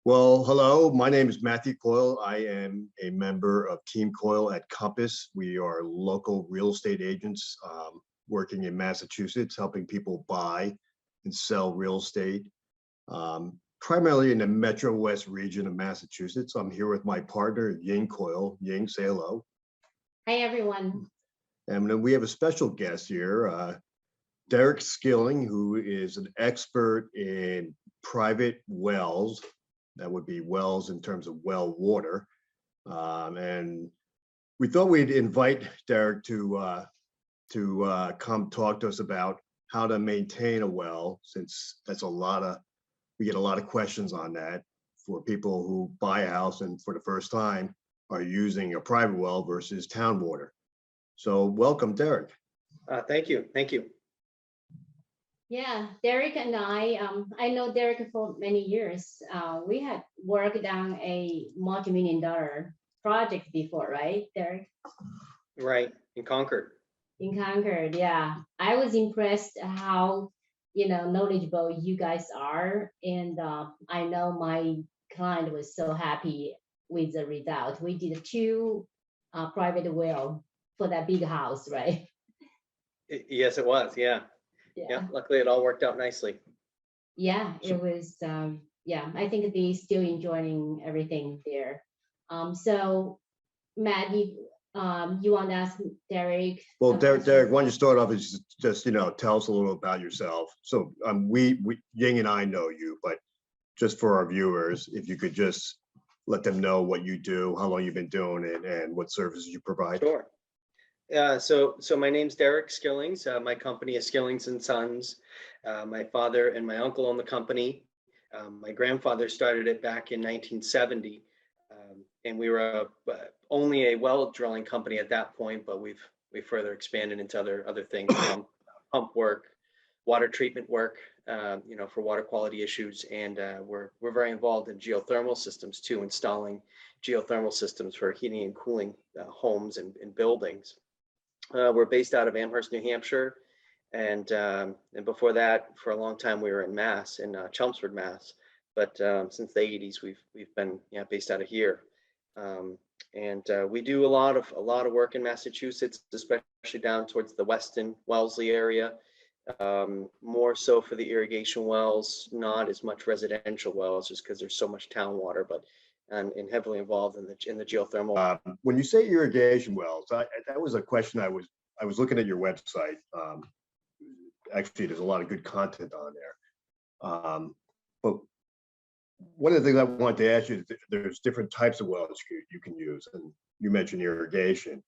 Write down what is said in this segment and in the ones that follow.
Well, hello, my name is Matthew Coyle. I am a member of Team Coyle at Compass. We are local real estate agents working in Massachusetts, helping people buy and sell real estate, primarily in the Metro West region of Massachusetts. I'm here with my partner, Ying Coyle. Ying, say hello. Hi, everyone. And then we have a special guest here, Derek Skilling, who is an expert in private wells. That would be wells in terms of well water. And we thought we'd invite Derek to come talk to us about how to maintain a well, since we get a lot of questions on that for people who buy a house and for the first time are using a private well versus town water. So welcome, Derek. Thank you. Thank you. Yeah, Derek and I know Derek for many years. We had worked on a multi-million-dollar project before, right, Derek? Right, in Concord. In Concord, yeah. I was impressed how, knowledgeable you guys are. And I know my client was so happy with the result. We did 2 private well for that big house, right? Yes, it was. Yeah. Yeah. Luckily, it all worked out nicely. Yeah, it was. Yeah, I think they're still enjoying everything there. So, Matt, you want to ask Derek? Well, Derek, why don't you start off is just tell us a little about yourself. So we Ying and I know you, but just for our viewers, if you could just let them know what you do, how long you've been doing it, and what services you provide. Sure. So my name's Derek Skillings. My company is Skillings and Sons. My father and my uncle own the company. My grandfather started it back in 1970, and we were only a well drilling company at that point. But we further expanded into other things, pump work, water treatment work, for water quality issues, and we're very involved in geothermal systems too, installing geothermal systems for heating and cooling homes and buildings. We're based out of Amherst, New Hampshire, and before that, for a long time, we were in Mass, in Chelmsford, Mass. But since the 80s, we've been based out of here, and we do a lot of work in Massachusetts, especially down towards the Weston, Wellesley area. More so for the irrigation wells, not as much residential wells, just because there's so much town water, but and heavily involved in the geothermal. When you say irrigation wells, that was a question I was looking at your website. Actually, there's a lot of good content on there. But one of the things I wanted to ask you is there's different types of wells you can use, and you mentioned irrigation,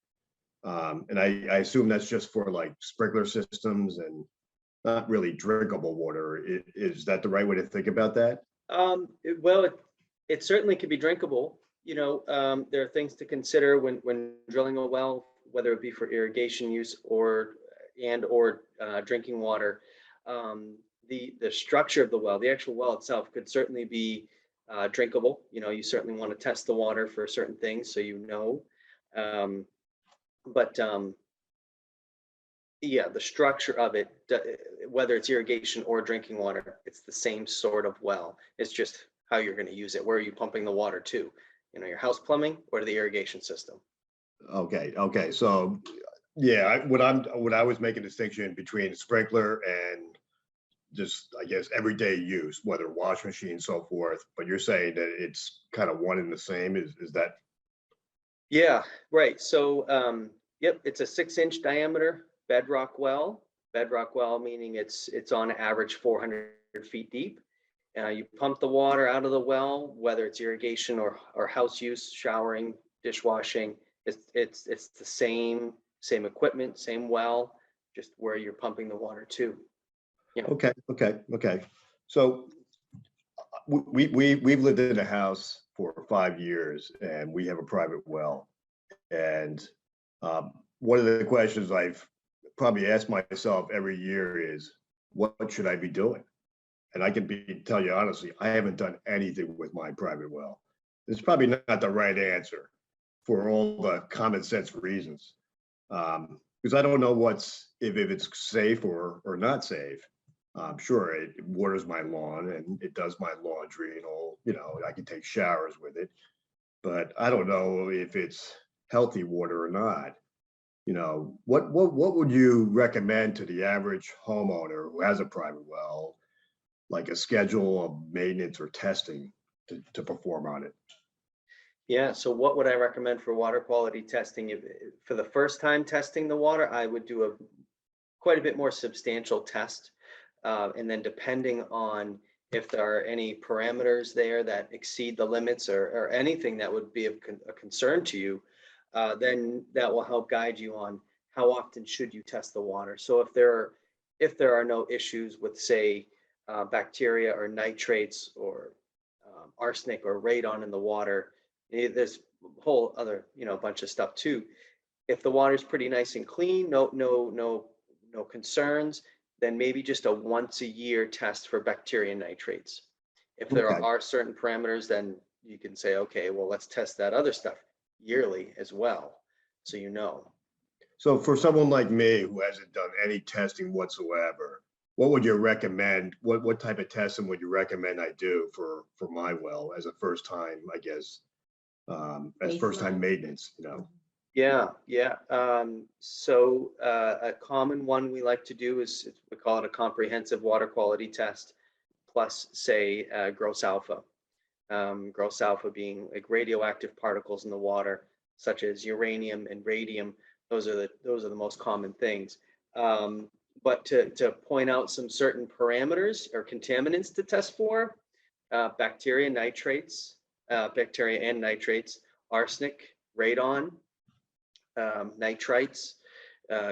and I assume that's just for like sprinkler systems and not really drinkable water. Is that the right way to think about that? Well, it certainly could be drinkable. There are things to consider when drilling a well, whether it be for irrigation use or drinking water. The structure of the well, the actual well itself, could certainly be drinkable. You certainly want to test the water for certain things, so but the structure of it, whether it's irrigation or drinking water, it's the same sort of well. It's just how you're going to use it. Where are you pumping the water to? Your house plumbing or to the irrigation system? Okay. So yeah, what I was making a distinction between sprinkler and just, I guess, everyday use, whether wash machine, so forth. But you're saying that it's kind of one and the same. Is that? Yeah, right. So yep, it's a 6-inch diameter bedrock well. Bedrock well meaning it's on average 400 feet deep. You pump the water out of the well, whether it's irrigation or house use, showering, dishwashing. It's the same equipment, same well, just where you're pumping the water to. Okay. So we've lived in a house for 5 years, and we have a private well. And one of the questions I've probably asked myself every year is, what should I be doing? And I can tell you honestly, I haven't done anything with my private well. It's probably not the right answer for all the common sense reasons, because I don't know if it's safe or not safe. I'm sure it waters my lawn and it does my laundry and all, I can take showers with it. But I don't know if it's healthy water or not. What would you recommend to the average homeowner who has a private well, like a schedule of maintenance or testing to perform on it? Yeah, so what would I recommend for water quality testing? For the first time testing the water, I would do a quite a bit more substantial test. And then depending on if there are any parameters there that exceed the limits or anything that would be of a concern to you, then that will help guide you on how often should you test the water. So if there are no issues with, say, bacteria or nitrates or arsenic or radon in the water, there's a whole other bunch of stuff too. If the water's pretty nice and clean, no concerns, then maybe just a once a year test for bacteria and nitrates. If there Okay. are certain parameters, then you can say, okay, well, let's test that other stuff yearly as well. So you know. So for someone like me who hasn't done any testing whatsoever, what would you recommend? What type of testing would you recommend I do for my well as a first time, I guess, as first time Baseline. maintenance? Yeah, yeah. So a common one we like to do is we call it a comprehensive water quality test, plus say gross alpha. Gross alpha being like radioactive particles in the water, such as uranium and radium. Those are the most common things. But to point out some certain parameters or contaminants to test for, bacteria, nitrates, bacteria and nitrates, arsenic, radon, nitrites,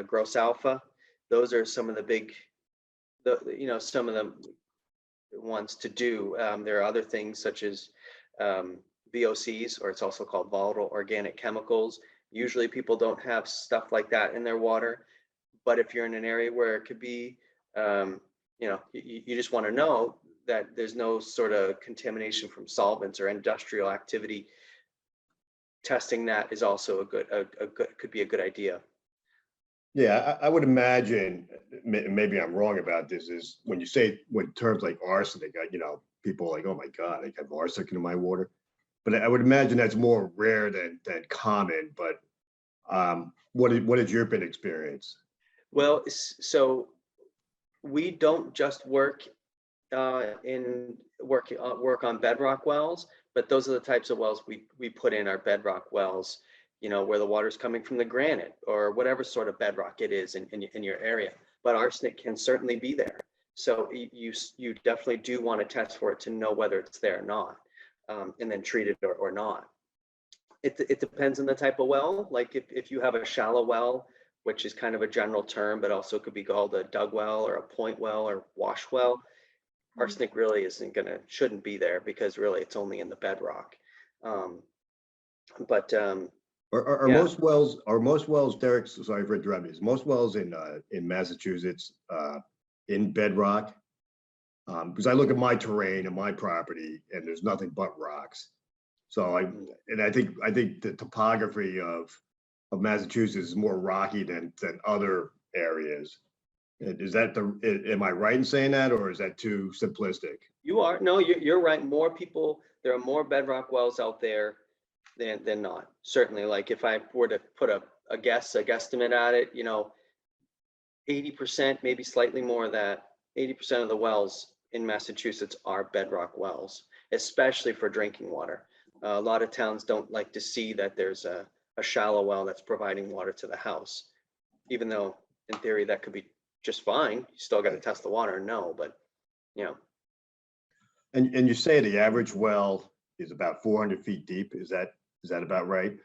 gross alpha. Those are some of the big, some of the ones to do. There are other things such as VOCs, or it's also called volatile organic chemicals. Usually people don't have stuff like that in their water, but if you're in an area where it could be, you just want to know that there's no sort of contamination from solvents or industrial activity. Testing that is also could be a good idea. Yeah, I would imagine, maybe I'm wrong about this, is when you say when terms like arsenic, people are like, oh my God, I have arsenic in my water. But I would imagine that's more rare than common. But what has your been experience? Well, so we don't just work on bedrock wells, but those are the types of wells we put in our bedrock wells, where the water's coming from the granite or whatever sort of bedrock it is in your area. But arsenic can certainly be there. So you definitely do want to test for it to know whether it's there or not, and then treat it or not. It depends on the type of well. Like if you have a shallow well, which is kind of a general term, but also could be called a dug well or a point well or wash well, arsenic really shouldn't be there because really it's only in the bedrock. But Are yeah, most wells, Derek, sorry for interrupting, is most wells in Massachusetts in bedrock? Because I look at my terrain and my property and there's nothing but rocks. So I think the topography of Massachusetts is more rocky than other areas. Is that am I right in saying that, or is that too simplistic? you're right. There are more bedrock wells out there than not. Certainly, like if I were to put a guesstimate at it, 80%, maybe slightly more of that, 80% of the wells in Massachusetts are bedrock wells, especially for drinking water. A lot of towns don't like to see that there's a shallow well that's providing water to the house, even though in theory that could be just fine. You still got to test the water and know, but you know, And you say the average well is about 400 feet deep. Is that about right?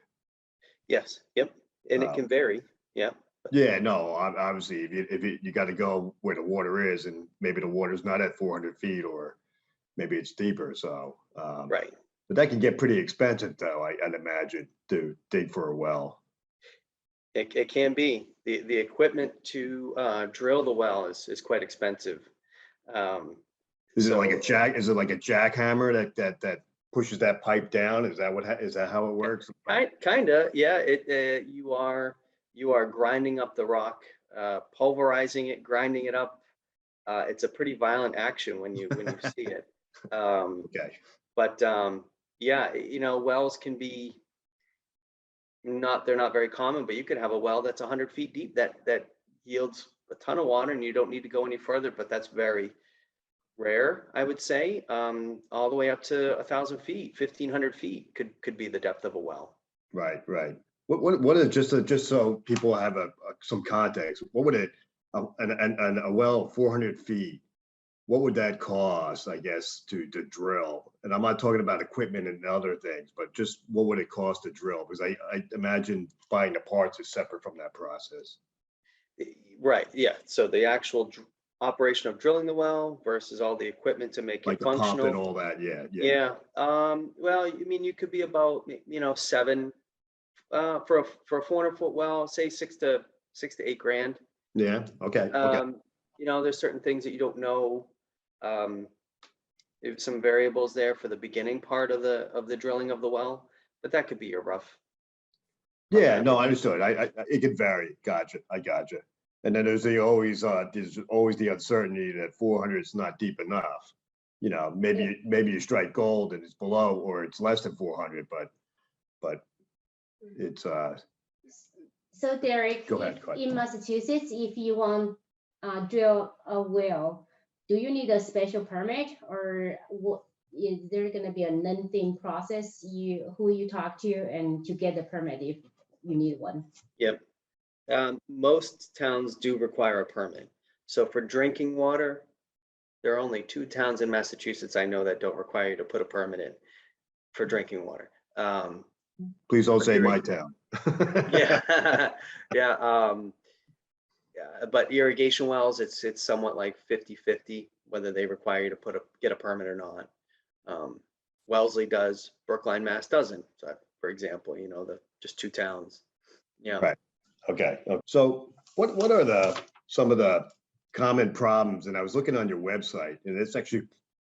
yes, yep. And it Uh, can vary. Yeah, yeah, no, obviously, if you got to go where the water is, and maybe the water's not at 400 feet, or maybe it's deeper. So, right. but that can get pretty expensive, though. I'd imagine to dig for a well. It can be. The equipment to drill the well is quite expensive. Um, Is it like a so jack? Is it like a jackhammer that pushes that pipe down? Is that is that how it works? kinda, yeah. You are grinding up the rock, pulverizing it, grinding it up It's a pretty violent action when you see it. Okay. But yeah, wells can be they're not very common, but you could have a well that's 100 feet deep that yields a ton of water, and you don't need to go any further. But that's very rare, I would say. All the way up to 1,000 feet, 1,500 feet could be the depth of a well. Right, right. What is just so people have some context? What would a well 400 feet? What would that cost? I guess to drill. And I'm not talking about equipment and other things, but just what would it cost to drill? Because I imagine buying the parts is separate from that process. Right. Yeah. So the actual operation of drilling the well versus all the equipment to make Like it the pump functional. and all that. Yeah, yeah. Yeah. Well, you could be about, seven, for a 400-foot well, say six to $8 grand. Yeah. Okay. Okay. There's certain things that you don't know. There's some variables there for the beginning part of the drilling of the well, but that could be your rough. Yeah. No, I understood. It could vary. Gotcha. I gotcha. And then there's always the uncertainty that 400 is not deep enough. Maybe you strike gold and it's below or it's less than 400, but it's So Derek, Go ahead. in Massachusetts, if you want drill a well, do you need a special permit, or what, is there going to be a non-thing process who you talk to and to get the permit if you need one? Yep. Most towns do require a permit. So for drinking water, there are only 2 towns in Massachusetts I know that don't require you to put a permit in for drinking water. Please don't say my town. Yeah. Yeah. Yeah, but irrigation wells, it's somewhat like 50-50 whether they require you to get a permit or not. Wellesley does, Brookline, Mass doesn't. So for example, just 2 towns. Yeah. Right. Okay. So what are some of the common problems? And I was looking on your website, and this actually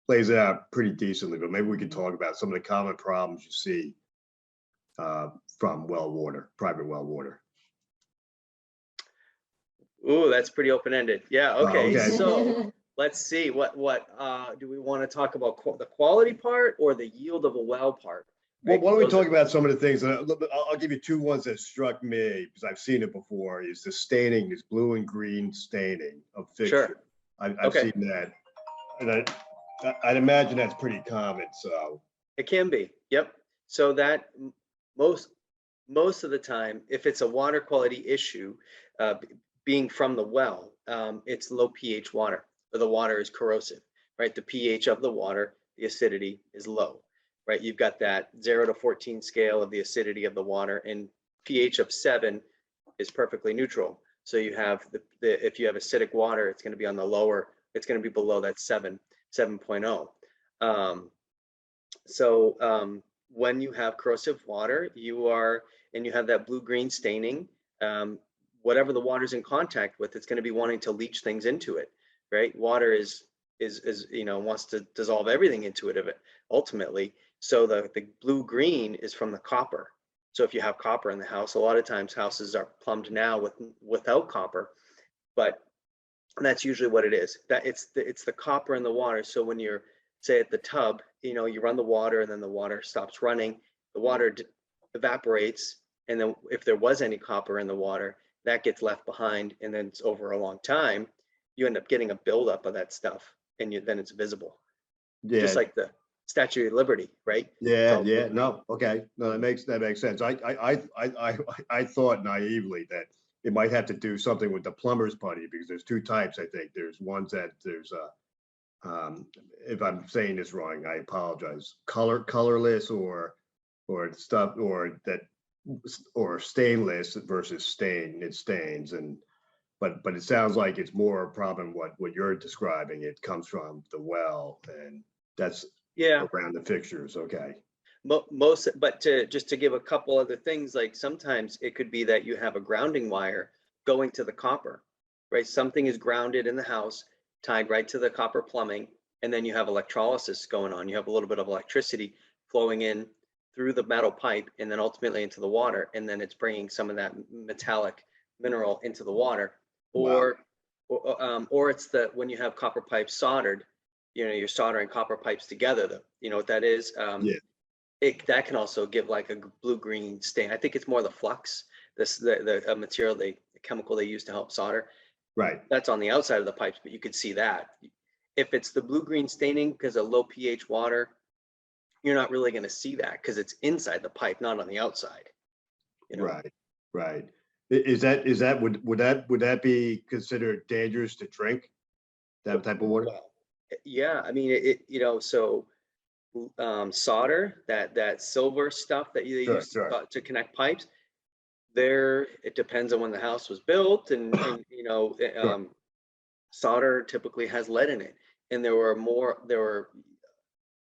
plays it out pretty decently, but maybe we could talk about some of the common problems you see from well water, private well water. Ooh, that's pretty open-ended. Yeah. Okay. Okay. So let's see. What do we want to talk about? The quality part or the yield of a well part? Well, why don't we talk about some of the things? I'll give you 2 ones that struck me because I've seen it before. Is the staining, this blue and green staining of fixture. Sure. I've seen that, and I'd imagine that's pretty common. So it can be. Yep. So that most of the time, if it's a water quality issue, being from the well, it's low pH water, or the water is corrosive, right? The pH of the water, the acidity is low, right? You've got that 0 to 14 scale of the acidity of the water, and pH of 7 is perfectly neutral. So you have if you have acidic water, it's going to be on the lower, it's going to be below that 7.0. When you have corrosive water, and you have that blue-green staining, whatever the water's in contact with, it's going to be wanting to leach things into it, right? Water is wants to dissolve everything into it ultimately. So the blue-green is from the copper. So if you have copper in the house, a lot of times houses are plumbed now without copper, but that's usually what it is. That it's the copper in the water. So when you're, say, at the tub, you run the water and then the water stops running, the water evaporates, and then if there was any copper in the water, that gets left behind, and then it's over a long time, you end up getting a buildup of that stuff, and then it's visible. yeah, Just like the Statue of Liberty, right? yeah, yeah. No, okay, no, that makes sense. I thought naively that it might have to do something with the plumber's putty, because there's 2 types. I think there's ones that there's if I'm saying this wrong, I apologize. Colorless or stuff, or stainless versus stain. It stains, but it sounds like it's more a problem what you're describing. It comes from the well, and that's around the fixtures. Okay. But just to give a couple other things, like sometimes it could be that you have a grounding wire going to the copper, right? Something is grounded in the house, tied right to the copper plumbing, and then you have electrolysis going on. You have a little bit of electricity flowing in through the metal pipe and then ultimately into the water, and then it's bringing some of that metallic mineral into the water. Or or it's when you have copper pipes soldered, you're soldering copper pipes together. You know what that is? Yeah, That can also give like a blue-green stain. I think it's more the flux, the material, the chemical they use to help solder. right. That's on the outside of the pipes, but you could see that. If it's the blue-green staining because of low pH water, you're not really going to see that because it's inside the pipe, not on the outside. Right, right. Is that would that be considered dangerous to drink? That type of water? Well, yeah, I mean so solder, that silver stuff that they Sure, use sure. to connect pipes, it depends on when the house was built, and Sure. solder typically has lead in it. And there were,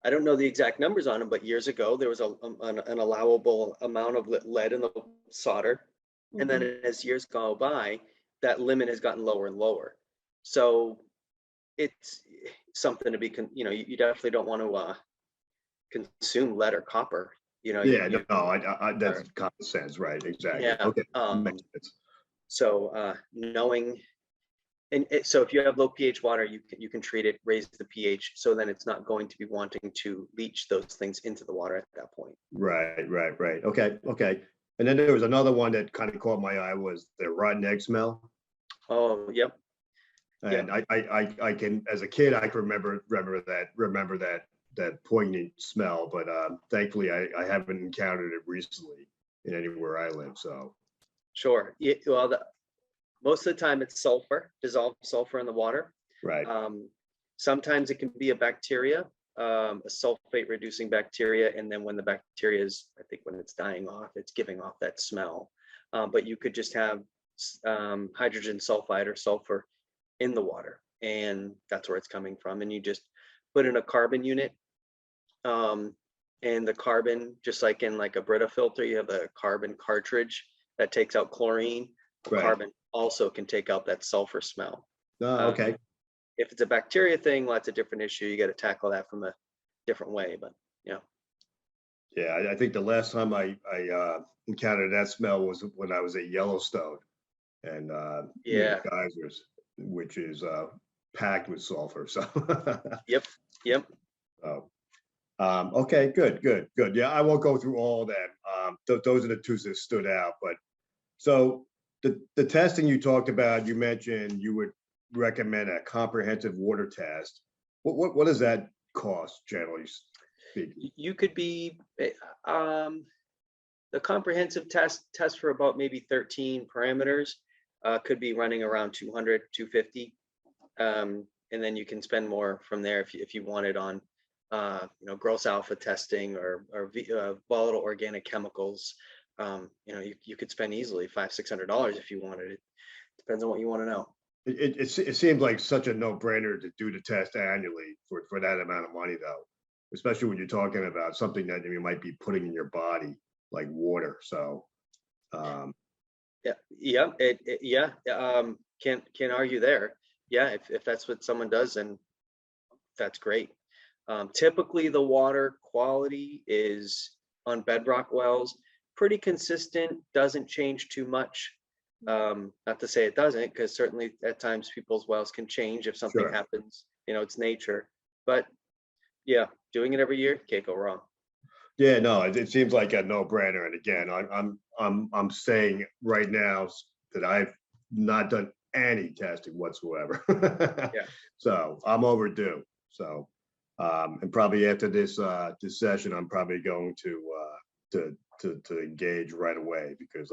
I don't know the exact numbers on them, but years ago there was an allowable amount of lead in the solder. And then Mhm. as years go by, that limit has gotten lower and lower. So it's something to be, you definitely don't want to consume lead or copper. Yeah, You no, that's are, common sense, right? Exactly. yeah. Okay, makes sense. So knowing, so if you have low pH water, you can treat it, raise the pH, so then it's not going to be wanting to leach those things into the water at that point. Right, right, right. Okay, okay. And then there was another one that kind of caught my eye was the rotten egg smell. Oh, yep, And yep. I can, as a kid, I can remember that poignant smell, but thankfully I haven't encountered it recently in anywhere I live. So Sure. Well, most of the time it's sulfur, dissolved sulfur in the water. right, Um, Sometimes it can be a bacteria, a sulfate reducing bacteria. And then when the bacteria is, I think when it's dying off, it's giving off that smell. But you could just have hydrogen sulfide or sulfur in the water, and that's where it's coming from. And you just put in a carbon unit. And the carbon, just like in like a Brita filter, you have a carbon cartridge that takes out chlorine. right. Carbon also can take out that sulfur smell. Oh, Uh, okay. if it's a bacteria thing, well, that's a different issue. You got to tackle that from a different way. But yeah, Yeah, I think the last time I encountered that smell was when I was at Yellowstone and near the yeah, geysers, which is packed with sulfur. So, yep, yep. so okay, good, good, good. Yeah, I won't go through all of them. Those are the two that stood out. But so the testing you talked about, you mentioned you would recommend a comprehensive water test. What does that cost, generally speaking? You could be the comprehensive test for about maybe 13 parameters could be running around 200, 250. And then you can spend more from there if you wanted on gross alpha testing or volatile organic chemicals. You could spend easily $500-600 if you wanted it. Depends on what you want to know. It seems like such a no-brainer to do the test annually for that amount of money, though, especially when you're talking about something that you might be putting in your body like water. So Can't argue there. Yeah, if that's what someone does, then that's great. Typically, the water quality is on bedrock wells pretty consistent, doesn't change too much. Not to say it doesn't, because certainly at times people's wells can change if something sure. happens. It's nature. But yeah, doing it every year can't go wrong. Yeah, no, it seems like a no-brainer. And again, I'm saying right now that I've not done any testing whatsoever. Yeah. So I'm overdue. So and probably after this session, I'm probably going to engage right away because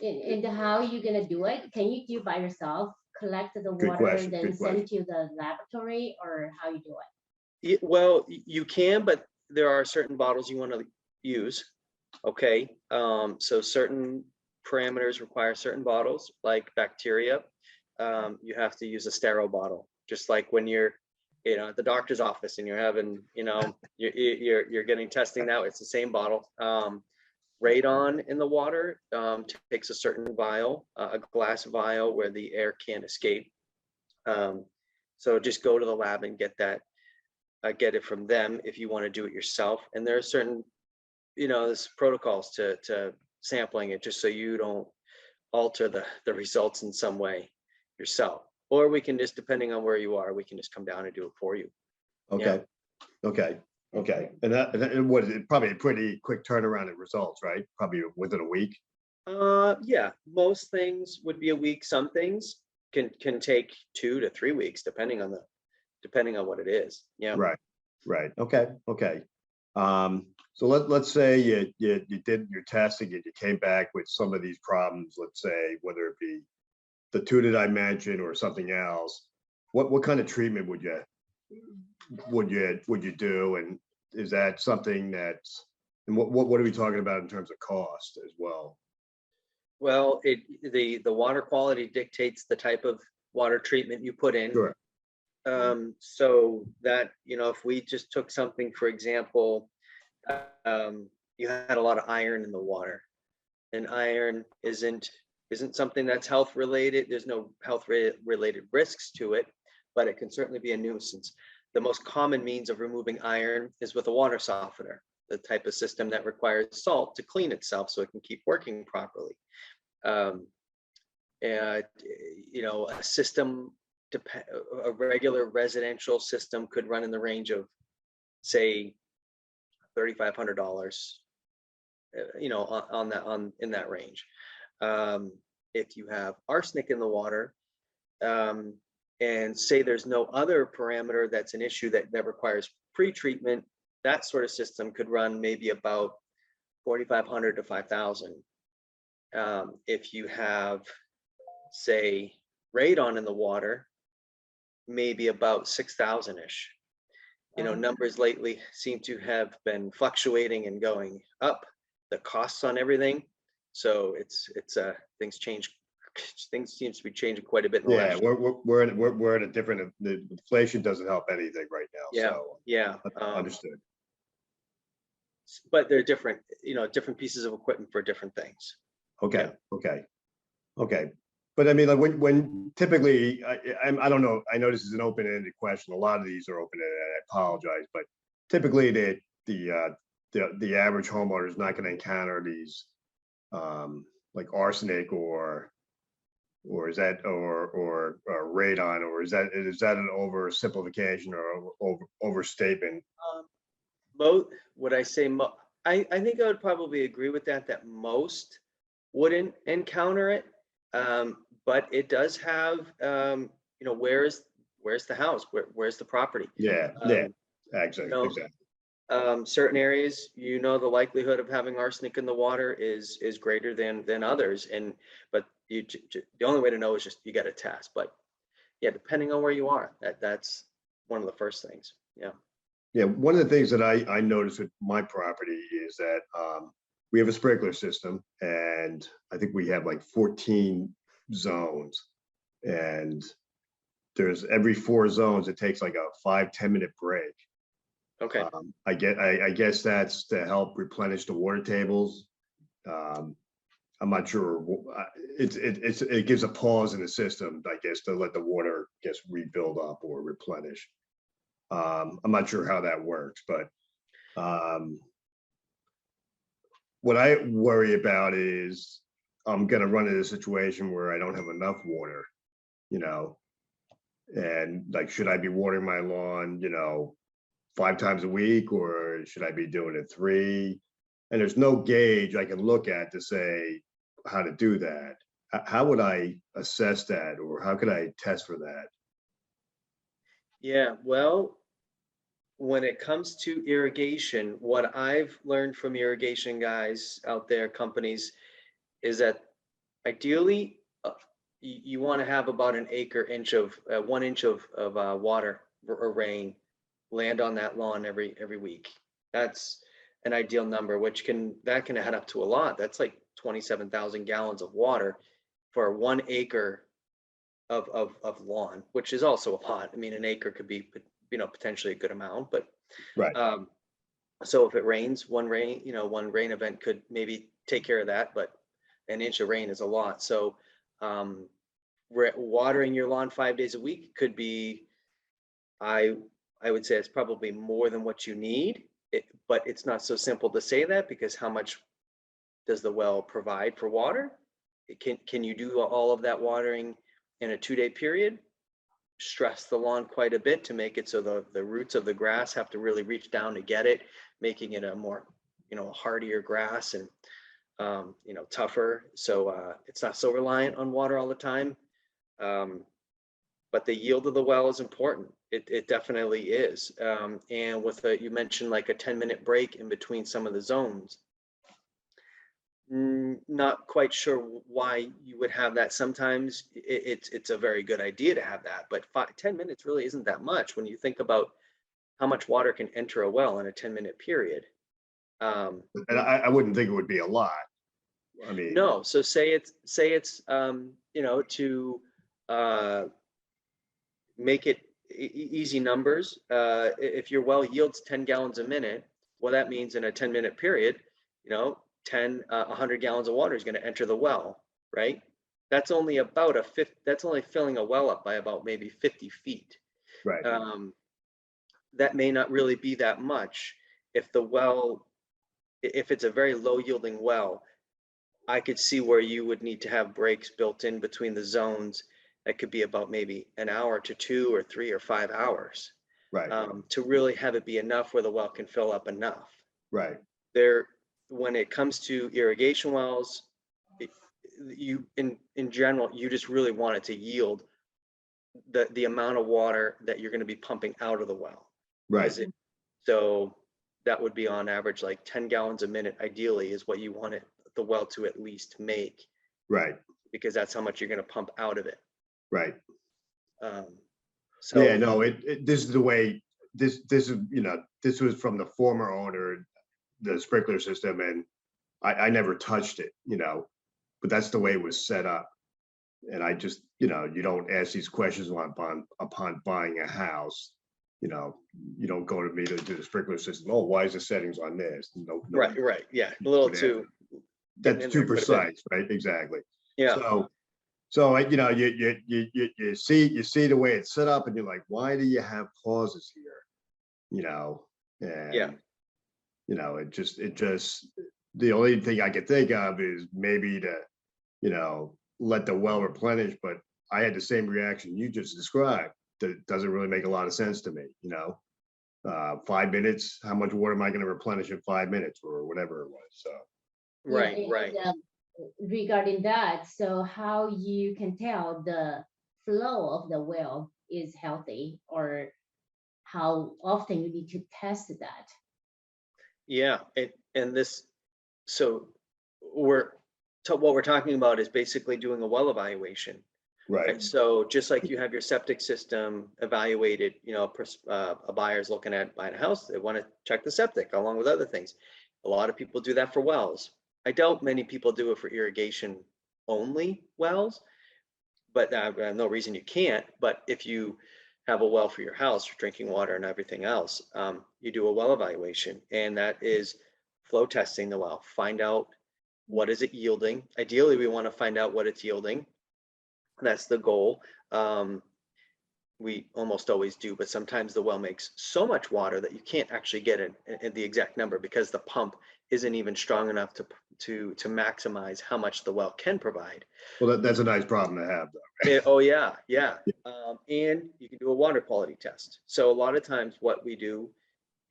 And how are you gonna do it? Can you do by yourself? Collect the good water and question, then good question. send to the laboratory, or how you do it? Well, you can, but there are certain bottles you want to use. Okay. So certain parameters require certain bottles, like bacteria. You have to use a sterile bottle, just like when you're, at the doctor's office and you're having, you're getting testing now. It's the same bottle. Radon in the water takes a certain vial, a glass vial where the air can't escape. So just go to the lab and get that. Get it from them if you want to do it yourself. And there are certain, there's protocols to sampling it, just so you don't alter the results in some way. yourself, or we can just, depending on where you are, we can just come down and do it for you. Okay, okay, okay. And that what is it? Probably a pretty quick turnaround in results, right? Probably within a week. Yeah, most things would be a week. Some things can take 2 to 3 weeks, depending on what it is. Yeah. Right, right. Okay, okay. So let's say you did your testing and you came back with some of these problems, let's say, whether it be the two that I mentioned or something else. What kind of treatment would you do? And is that something that's, and what are we talking about in terms of cost as well? Well, the water quality dictates the type of water treatment you put in. Sure. So that, if we just took something, for example, you had a lot of iron in the water, and iron isn't something that's health related. There's no health related risks to it, but it can certainly be a nuisance. The most common means of removing iron is with a water softener, the type of system that requires salt to clean itself so it can keep working properly. And a system, a regular residential system could run in the range of, say, $3,500, in that range. If you have arsenic in the water, and say there's no other parameter that's an issue that requires pre-treatment, that sort of system could run maybe about $4,500 to $5,000. If you have, say, radon in the water, maybe about 6,000-ish. Numbers lately seem to have been fluctuating and going up, the costs on everything. So it's things change. Things seems to be changing quite a bit in the Yeah, last we're at a different, the inflation doesn't help anything right now. Yeah, So yeah. understood. But they're different, different pieces of equipment for different things. Okay, okay, okay. But I mean, like when typically, I don't know, I know this is an open-ended question. A lot of these are open-ended, I apologize, but typically the average homeowner is not going to encounter these like arsenic or is that or radon, or is that an oversimplification or overstatement? Both, would I say, I think I would probably agree with that most wouldn't encounter it. But it does have, where's the house? Where's the property? Yeah, yeah, exactly. Certain areas, the likelihood of having arsenic in the water is greater than others. But the only way to know is just, you got to test. But yeah, depending on where you are, that's one of the first things. Yeah. Yeah, one of the things that I noticed with my property is that we have a sprinkler system, and I think we have like 14 zones, and there's every 4 zones, it takes like a 5-10 minute break. Okay. I guess that's to help replenish the water tables. I'm not sure. It gives a pause in the system, I guess, to let the water rebuild up or replenish. I'm not sure how that works, but what I worry about is I'm going to run into a situation where I don't have enough water, and like, should I be watering my lawn, 5 times a week, or should I be doing it 3? And there's no gauge I can look at to say how to do that. How would I assess that, or how could I test for that? Yeah, well, when it comes to irrigation, what I've learned from irrigation guys out there, companies, is that ideally you want to have about an acre inch of 1 inch of water or rain land on that lawn every week. That's an ideal number, that can add up to a lot. That's like 27,000 gallons of water for 1 acre of lawn, which is also a lot. I mean, an acre could be, potentially a good amount, but Right. So if it rains, one rain event could maybe take care of that, but an inch of rain is a lot. So watering your lawn 5 days a week could be, I would say it's probably more than what you need. But it's not so simple to say that, because how much does the well provide for water? Can you do all of that watering in a 2-day period, stress the lawn quite a bit to make it so the roots of the grass have to really reach down to get it, making it a more, hardier grass and, tougher. So it's not so reliant on water all the time. But the yield of the well is important. It definitely is. And with you mentioned like a 10-minute break in between some of the zones. Not quite sure why you would have that. Sometimes it's a very good idea to have that, but 10 minutes really isn't that much when you think about how much water can enter a well in a 10-minute period. And I wouldn't think it would be a lot. I mean, No, so say it's to make it easy numbers. If your well yields 10 gallons a minute, well, that means in a 10-minute period, 100 gallons of water is going to enter the well, right? That's only about that's only filling a well up by about maybe 50 feet. right. That may not really be that much. If it's a very low yielding well, I could see where you would need to have breaks built in between the zones. That could be about maybe an hour to 2 or 3 or 5 hours, Right. to really have it be enough where the well can fill up enough. Right. When it comes to irrigation wells, in general, you just really want it to yield the amount of water that you're going to be pumping out of the well. Right. So that would be on average like 10 gallons a minute, ideally, is what you want the well to at least make. Right. Because that's how much you're going to pump out of it. Right. So yeah, no, this is the way this is, this was from the former owner, the sprinkler system, and I never touched it, but that's the way it was set up. And I just, you don't ask these questions upon buying a house. You don't go to me to do the sprinkler system. Oh, why is the settings on this? No, right, yeah, a little too. That's too precise, right? Exactly. Yeah. So you see the way it's set up, and you're like, why do you have pauses here? And yeah. It just the only thing I could think of is maybe to, let the well replenish, but I had the same reaction you just described. That it doesn't really make a lot of sense to me, 5 minutes, how much water am I going to replenish in 5 minutes or whatever it was? So Right. Regarding that, so how you can tell the flow of the well is healthy, or how often you need to test that? Yeah, so what we're talking about is basically doing a well evaluation. right. So just like you have your septic system evaluated, a buyer's looking at buying a house, they want to check the septic along with other things. A lot of people do that for wells. I doubt many people do it for irrigation only wells, but I have no reason you can't. But if you have a well for your house for drinking water and everything else, you do a well evaluation, and that is flow testing the well. Find out what is it yielding. Ideally, we want to find out what it's yielding. That's the goal. We almost always do, but sometimes the well makes so much water that you can't actually get the exact number because the pump isn't even strong enough to maximize how much the well can provide. Well, that's a nice problem to have, though. Oh yeah. And you can do a water quality test. So a lot of times what we do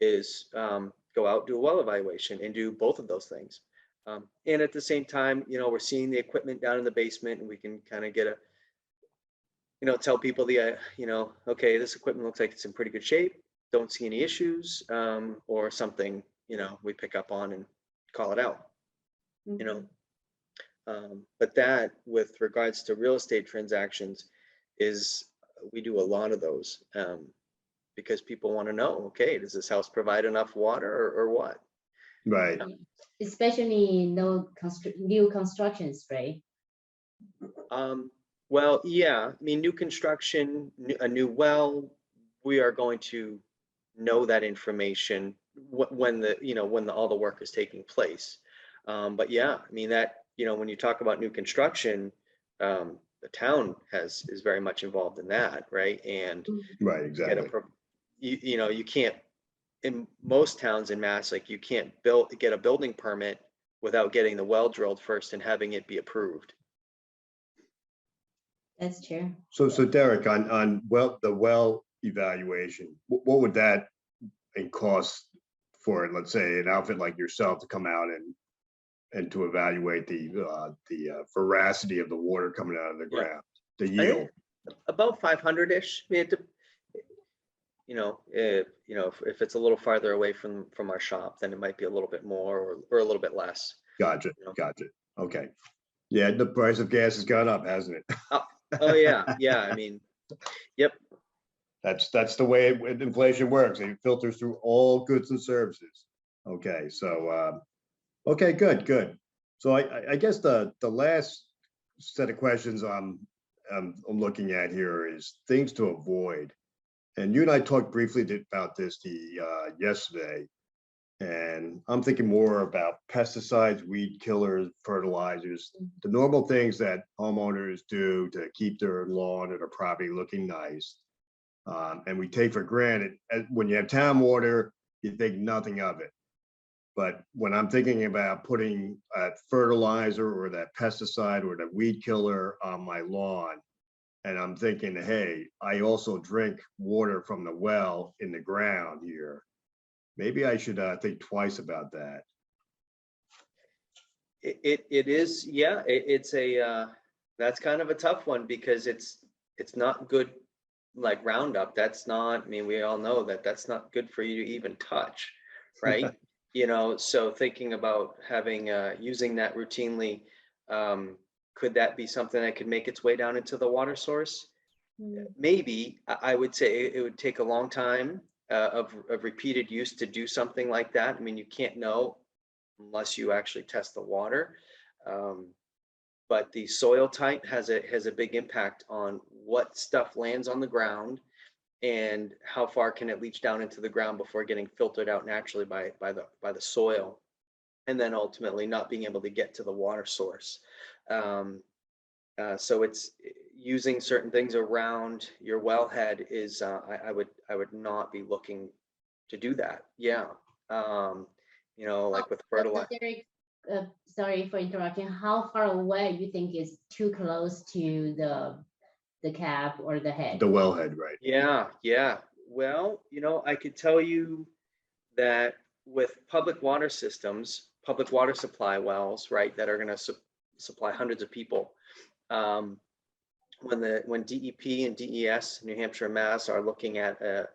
is go out, do a well evaluation, and do both of those things. And at the same time, we're seeing the equipment down in the basement, and we can kind of get tell people okay, this equipment looks like it's in pretty good shape. Don't see any issues, or something, we pick up on and call it out. But that, with regards to real estate transactions, we do a lot of those, because people want to know, okay, does this house provide enough water or what? Right. Especially new constructions, right? Well, yeah, I mean, new construction, a new well, we are going to know that information when all the work is taking place. But yeah, I mean, that, when you talk about new construction, the town is very much involved in that, right? And right, exactly. You can't, in most towns in Mass, like, you can't get a building permit without getting the well drilled first and having it be approved. That's true. So Derek, on the well evaluation, what would that cost for, let's say, an outfit like yourself to come out and to evaluate the veracity of the water coming out of the Yeah. ground, the I yield? think about 500-ish. I mean, if it's a little farther away from our shop, then it might be a little bit more or a little bit less. Gotcha, You know. gotcha. Okay. Yeah, the price of gas has gone up, hasn't it? Oh yeah, yeah. I mean, yep. That's the way inflation works. It filters through all goods and services. Okay, so okay, good. So I guess the last set of questions I'm looking at here is things to avoid. And you and I talked briefly about this yesterday, and I'm thinking more about pesticides, weed killers, fertilizers, the normal things that homeowners do to keep their lawn or their property looking nice. And we take for granted, when you have town water, you think nothing of it. But when I'm thinking about putting a fertilizer or that pesticide or the weed killer on my lawn, and I'm thinking, hey, I also drink water from the well in the ground here, maybe I should think twice about that. It is, yeah. It's a that's kind of a tough one because it's not good. Like Roundup, that's not. I mean, we all know that that's not good for you to even touch, right? So thinking about having using that routinely, could that be something that could make its way down into the water source? Maybe. I would say it would take a long time of repeated use to do something like that. I mean, you can't know unless you actually test the water. But the soil type has a big impact on what stuff lands on the ground and how far can it leach down into the ground before getting filtered out naturally by the soil, and then ultimately not being able to get to the water source. So it's using certain things around your wellhead is I would not be looking to do that. Yeah. Like with fertilizer. Derek, sorry for interrupting. How far away you think is too close to the cap or the head? The wellhead, right? Yeah. Well, I could tell you that with public water systems, public water supply wells, right, that are going to supply hundreds of people. When DEP and DES, New Hampshire and Mass, are looking at a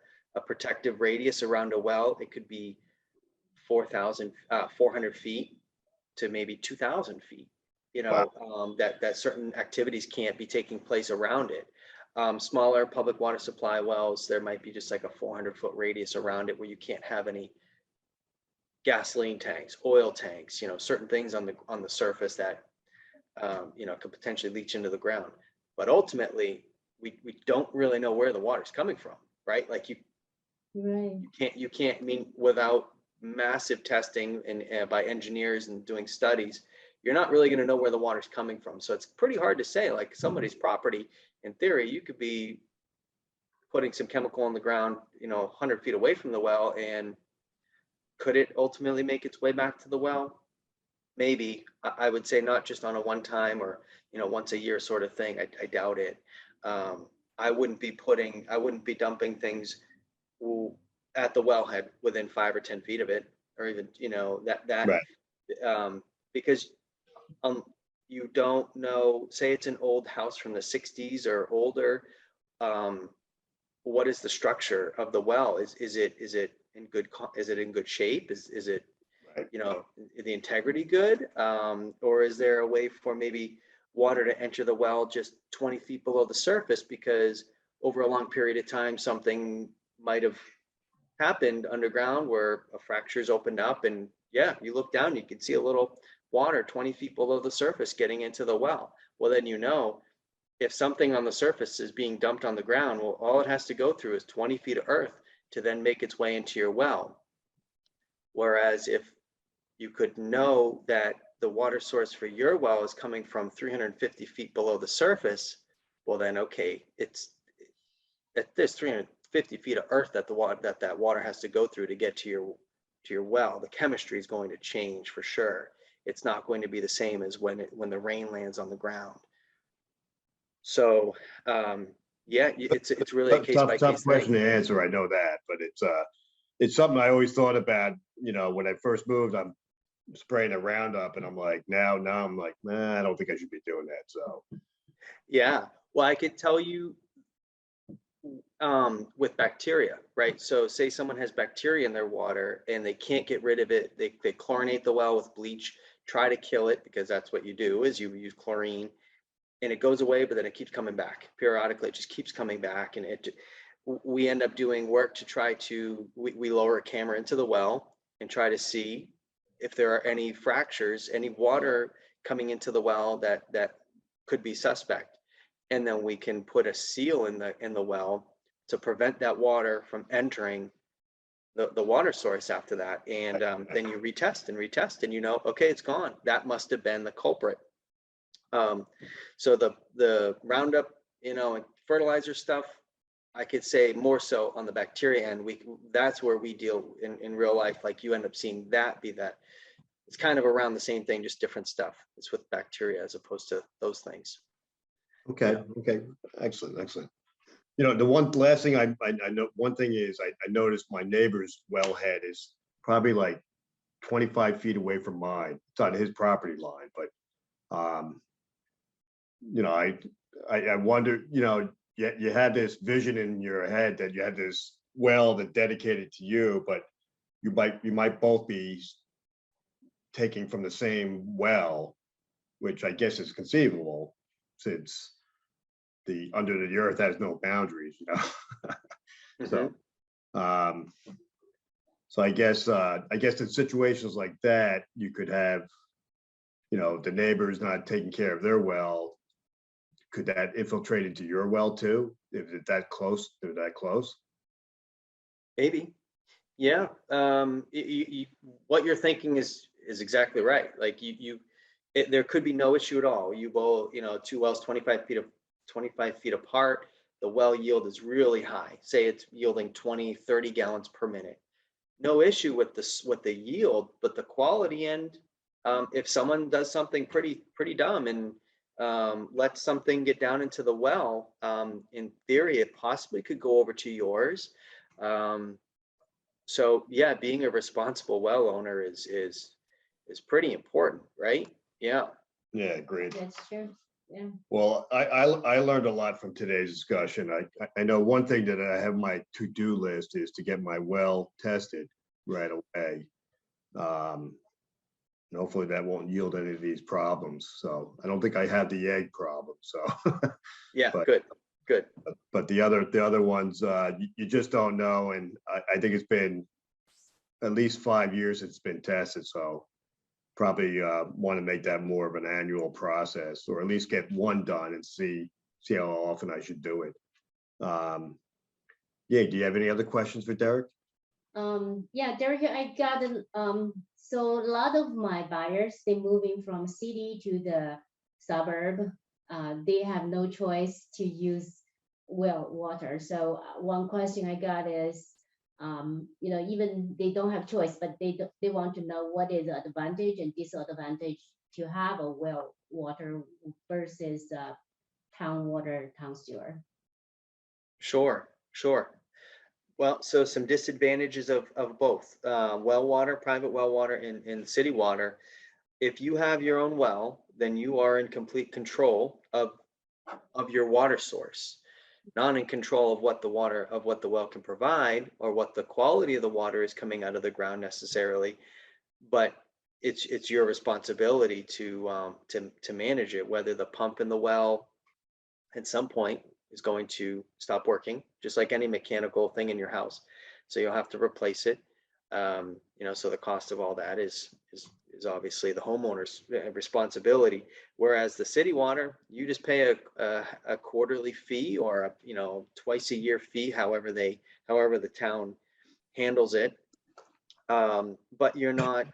protective radius around a well, it could be 400 feet to maybe 2,000 feet. Wow. That certain activities can't be taking place around it. Smaller public water supply wells, there might be just like a 400-foot radius around it where you can't have any gasoline tanks, oil tanks, certain things on the surface that could potentially leach into the ground. But ultimately, we don't really know where the water's coming from, right? Like Right. you can't, I mean, without massive testing and by engineers and doing studies, you're not really going to know where the water's coming from. So it's pretty hard to say, like somebody's property, in theory, you could be putting some chemical on the ground, 100 feet away from the well, and could it ultimately make its way back to the well? Maybe. I would say not just on a one time or, once a year sort of thing. I doubt it. I wouldn't be dumping things at the wellhead within 5 or 10 feet of it, or even, Right. because you don't know, say it's an old house from the 60s or older. What is the structure of the well? Is it in good shape? Is it, Right. the integrity good? Or is there a way for maybe water to enter the well just 20 feet below the surface because over a long period of time, something might have happened underground where a fracture's opened up, and you look down, you can see a little water 20 feet below the surface getting into the well. Well, then, if something on the surface is being dumped on the ground, well, all it has to go through is 20 feet of earth to then make its way into your well. Whereas if you could know that the water source for your well is coming from 350 feet below the surface, well then, okay, there's 350 feet of earth that that water has to go through to get to your well. The chemistry is going to change for sure. It's not going to be the same as when the rain lands on the ground. So, yeah, it's really a case by Tough case question thing. to answer. I know that, but it's something I always thought about. You know, when I first moved, I'm spraying a Roundup, and I'm like, now I'm like, nah, I don't think I should be doing that. So, Yeah. Well, I could tell you with bacteria, right? So say someone has bacteria in their water and they can't get rid of it. They chlorinate the well with bleach, try to kill it, because that's what you do is you use chlorine, and it goes away, but then it keeps coming back periodically. It just keeps coming back, and we end up doing work to try to, we lower a camera into the well and try to see if there are any fractures, any water coming into the well that could be suspect. And then we can put a seal in the well to prevent that water from entering the water source after that. And then you retest and retest, and you know, okay, it's gone. That must have been the culprit. So the Roundup, you know, and fertilizer stuff, I could say more so on the bacteria end. That's where we deal in real life. Like you end up seeing that be that. It's kind of around the same thing, just different stuff. It's with bacteria as opposed to those things. okay, okay, excellent. You know, the one last thing I know, one thing is I noticed my neighbor's wellhead is probably like 25 feet away from mine. It's on his property line, but you know, I wonder, you know, you had this vision in your head that you had this well that dedicated to you, but you might both be taking from the same well, which I guess is conceivable since the under the earth has no boundaries, you know. So so I guess in situations like that, you could have, you know, the neighbors not taking care of their well. Could that infiltrate into your well too? If it's that close, they're that close? Maybe. Yeah. What you're thinking is exactly right. Like there could be no issue at all. You both, you know, two wells 25 feet apart. The well yield is really high. Say it's yielding 20, 30 gallons per minute. No issue with the yield, but the quality end. If someone does something pretty dumb and lets something get down into the well, in theory, it possibly could go over to yours. So yeah, being a responsible well owner is pretty important, right? Yeah. Yeah, great. That's true. Yeah. Well, I learned a lot from today's discussion. I know one thing that I have on my to-do list is to get my well tested right away. And hopefully that won't yield any of these problems. So I don't think I have the egg problem. So, Yeah, but good. but the other ones, you just don't know. And I think it's been at least 5 years it's been tested. So probably want to make that more of an annual process, or at least get one done and see how often I should do it. Yeah, do you have any other questions for Derek? Yeah, Derek, I got so a lot of my buyers, they moving from city to the suburb. They have no choice to use well water. So one question I got is, you know, even they don't have choice, but they want to know what is the advantage and disadvantage to have a well water versus town water, town sewer. Sure. Well, so some disadvantages of both well water, private well water, and city water. If you have your own well, then you are in complete control of your water source, not in control of what the well can provide or what the quality of the water is coming out of the ground necessarily, but it's your responsibility to manage it. Whether the pump in the well at some point is going to stop working, just like any mechanical thing in your house. So you'll have to replace it. You know, so the cost of all that is obviously the homeowner's responsibility. Whereas the city water, you just pay a quarterly fee or a, you know, twice a year fee, however the town handles it. But you're not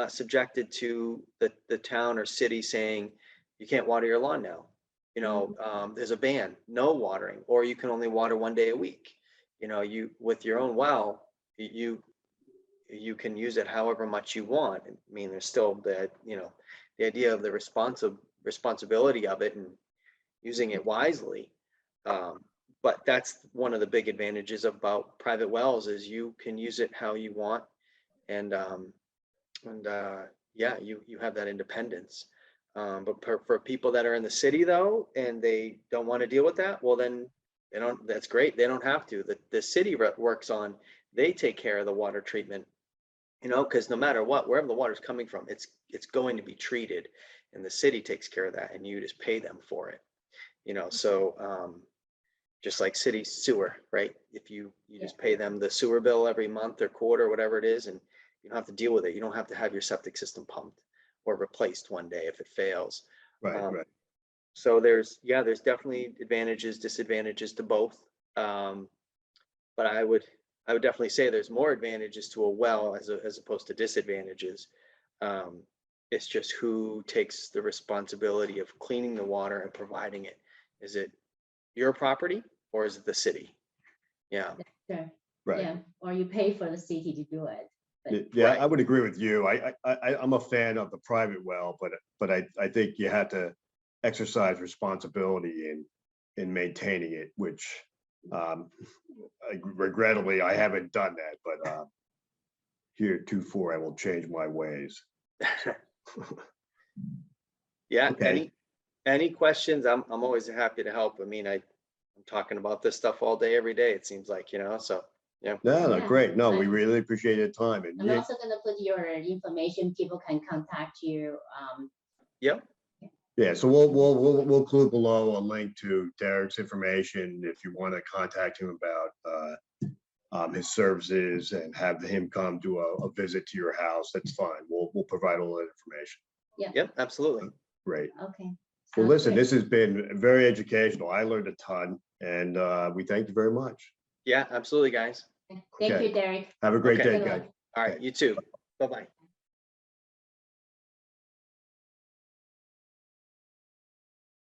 subjected to the town or city saying you can't water your lawn now. You know, there's a ban, no watering, or you can only water 1 day a week. You know, you with your own well, you can use it however much you want. I mean, there's still the, you know, the idea of the responsibility of it, and using it wisely. But that's one of the big advantages about private wells is you can use it how you want. And yeah, you have that independence. But for people that are in the city though, and they don't want to deal with that, well then they don't, that's great. They don't have to. The city works on, they take care of the water treatment, you know, because no matter what, wherever the water's coming from, it's going to be treated, and the city takes care of that, and you just pay them for it, you know. So just like city sewer, right? If you just pay them the sewer bill every month or quarter, whatever it is, and you don't have to deal with it. You don't have to have your septic system pumped or replaced one day if it fails. Right, right. So there's definitely advantages, disadvantages to both. But I would definitely say there's more advantages to a well as opposed to disadvantages. It's just who takes the responsibility of cleaning the water and providing it. Is it your property or is it the city? Yeah. Sure. Right. Yeah, or you pay for the city to do it. Yeah, Right. I would agree with you. I'm a fan of the private well, but I think you have to exercise responsibility in maintaining it, which regrettably I haven't done that, but heretofore I will change my ways. Yeah. Okay. Any questions? I'm always happy to help. I mean, I'm talking about this stuff all day, every day, it seems like, you know, so yeah. No, Yeah, great. No, we I'm- really appreciate your time. And I'm yeah, also gonna put your information, people can contact you. Yep. yeah, so we'll include below a link to Derek's information if you want to contact him about his services and have him come do a visit to your house. That's fine. We'll provide all that information. Yep, absolutely. Great. Okay. Well, sounds listen, great. this has been very educational. I learned a ton, and we thank you very much. Yeah, absolutely, guys. Thank Okay. you, Derek. Have a great Okay. day, Good guys. luck. All right, you too. Bye-bye.